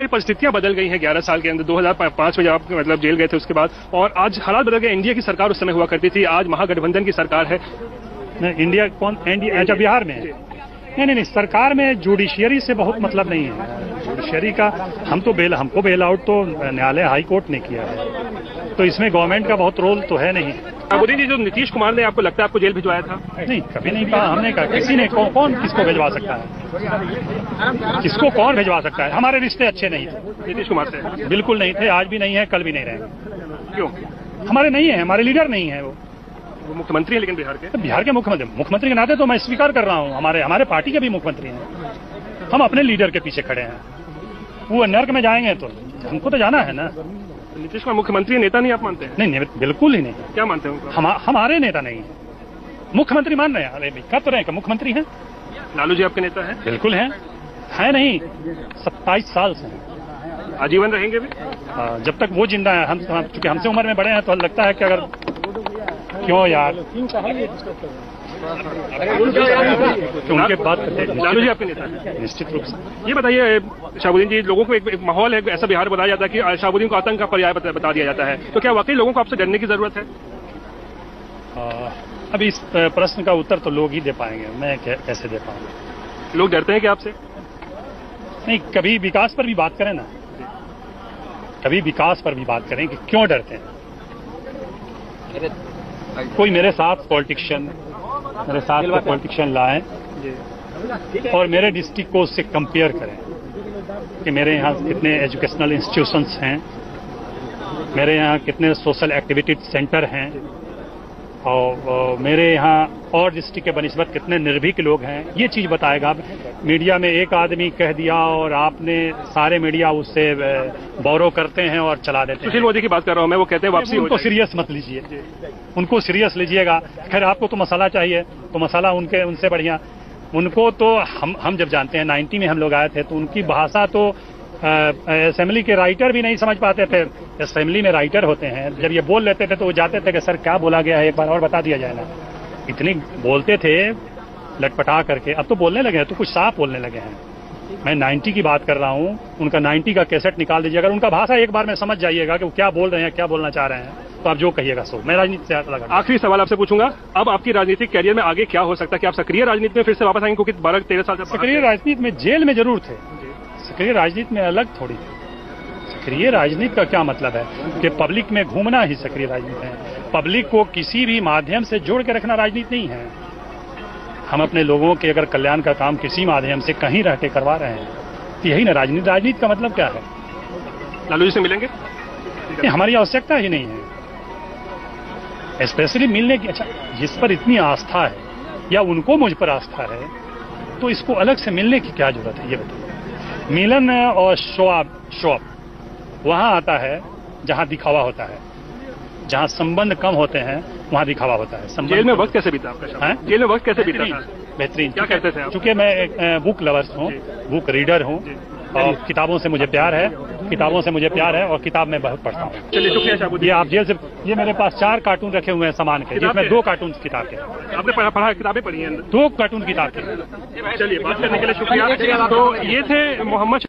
परिस्थितियां बदल गई हैं 11 साल के अंदर। 2005 में जब आप मतलब जेल गए थे उसके बाद, और आज हालात बदल गए। इंडिया की सरकार उस समय हुआ करती थी, आज महागठबंधन की सरकार है। इंडिया कौन? अच्छा, बिहार में? नहीं, सरकार में जुडिशियरी से बहुत मतलब नहीं है। जुडिशियरी का हमको बेल आउट तो न्यायालय हाई कोर्ट ने किया है, तो इसमें गवर्नमेंट का बहुत रोल तो है नहीं। शाहबुद्दीन जी, जो नीतीश कुमार ने आपको लगता है आपको जेल भिजवाया था? नहीं, कभी नहीं कहा हमने। कहा किसी ने कौन किसको भिजवा सकता है? किसको कौन भिजवा सकता है? हमारे रिश्ते अच्छे नहीं थे नीतीश कुमार से। बिल्कुल नहीं थे, आज भी नहीं है, कल भी नहीं रहेंगे। क्यों? हमारे नहीं है, हमारे लीडर नहीं है। वो मुख्यमंत्री है, लेकिन बिहार के मुख्यमंत्री के नाते तो मैं स्वीकार कर रहा हूँ, हमारे पार्टी के भी मुख्यमंत्री हैं। हम अपने लीडर के पीछे खड़े हैं। वो नर्क में जाएंगे तो हमको तो जाना है ना। नीतीश कुमार मुख्यमंत्री नेता नहीं आप मानते हैं? नहीं, बिल्कुल ही नहीं। क्या मानते हैं? हमारे नेता नहीं है। मुख्यमंत्री मान रहे हैं? अरे कह तो रहे हैं कि मुख्यमंत्री हैं। लालू जी आपके नेता हैं? बिल्कुल हैं। है नहीं, 27 साल से हैं। आजीवन रहेंगे भी? जब तक वो जिंदा है। हम चूंकि हमसे उम्र में बड़े हैं तो लगता है कि अगर क्यों यार उनके बात करते हैं। लालू जी आपके नेता हैं? निश्चित रूप से। ये बताइए शाहबुद्दीन जी, लोगों को एक माहौल है ऐसा बिहार बताया जाता है कि शाहबुद्दीन को आतंक का पर्याय बता दिया जाता है, तो क्या वाकई लोगों को आपसे डरने की जरूरत है? अभी इस प्रश्न का उत्तर तो लोग ही दे पाएंगे, मैं कैसे दे पाऊंगा? लोग डरते हैं कि आपसे? नहीं, कभी विकास पर भी बात करें ना, कभी विकास पर भी बात करें कि क्यों डरते हैं। कोई मेरे साथ पॉलिटिशियन लाए और मेरे डिस्ट्रिक्ट को उससे कंपेयर करें कि मेरे यहाँ कितने एजुकेशनल इंस्टीट्यूशंस हैं, मेरे यहाँ कितने सोशल एक्टिविटी सेंटर हैं, और मेरे यहाँ और डिस्ट्रिक्ट के बनिस्बत कितने निर्भीक लोग हैं। ये चीज बताएगा। मीडिया में एक आदमी कह दिया और आपने सारे मीडिया उससे बोरो करते हैं और चला देते हैं। सुशील मोदी की बात कर रहा हूं मैं, वो कहते हैं वापसी। उनको सीरियस मत लीजिए, उनको सीरियस लीजिएगा। खैर, आपको तो मसाला चाहिए तो मसाला उनसे बढ़िया। उनको तो हम जब जानते हैं 90 में हम लोग आए थे तो उनकी भाषा तो असेंबली के राइटर भी नहीं समझ पाते थे। असेंबली में राइटर होते हैं, जब ये बोल लेते थे तो वो जाते थे कि सर क्या बोला गया है, एक बार और बता दिया जाए ना। इतनी बोलते थे लटपटा करके। अब तो बोलने लगे हैं, तो कुछ साफ बोलने लगे हैं। मैं 90 की बात कर रहा हूँ, उनका 90 का कैसेट निकाल दीजिए। अगर उनका भाषा एक बार में समझ जाइएगा कि वो क्या बोल रहे हैं, क्या बोलना चाह रहे हैं, तो आप जो कहिएगा सो। मैं राजनीति से लगा। आखिरी सवाल आपसे पूछूंगा, अब आपकी राजनीतिक कैरियर में आगे क्या हो सकता है? कि आप सक्रिय राजनीति में फिर से वापस आएंगे? क्योंकि 12-13 साल से सक्रिय राजनीति में जेल में जरूर थे, सक्रिय राजनीति में अलग थोड़ी थी। सक्रिय राजनीति का क्या मतलब है कि पब्लिक में घूमना ही सक्रिय राजनीति है। पब्लिक को किसी भी माध्यम से जोड़ के रखना राजनीति नहीं है। हम अपने लोगों के अगर कल्याण का काम किसी माध्यम से कहीं रह के करवा रहे हैं तो यही ना राजनीति। राजनीति का मतलब क्या है? लालू जी से मिलेंगे? हमारी आवश्यकता ही नहीं है स्पेशली मिलने की। अच्छा, जिस पर इतनी आस्था है या उनको मुझ पर आस्था है तो इसको अलग से मिलने की क्या जरूरत है? ये बताइए। मिलन और शो अप वहां आता है जहां दिखावा होता है, जहां संबंध कम होते हैं वहां दिखावा होता है। जेल में वक्त कैसे बीता आपका? जेल में वक्त कैसे बीता था? बेहतरीन। क्या कहते थे? चूंकि मैं एक बुक लवर्स हूँ, बुक रीडर हूँ, और किताबों से मुझे प्यार है और किताब मैं बहुत पढ़ता हूँ। चलिए, शुक्रिया शाहबुद्दीन। ये आप जेल से, ये मेरे पास 4 कार्टून रखे हुए हैं सामान के, जिसमें 2 कार्टून किताब के। आपने पढ़ा किताबें पढ़ी हैं? 2 कार्टून किताब के। चलिए, बात करने के लिए शुक्रिया। तो ये थे मोहम्मद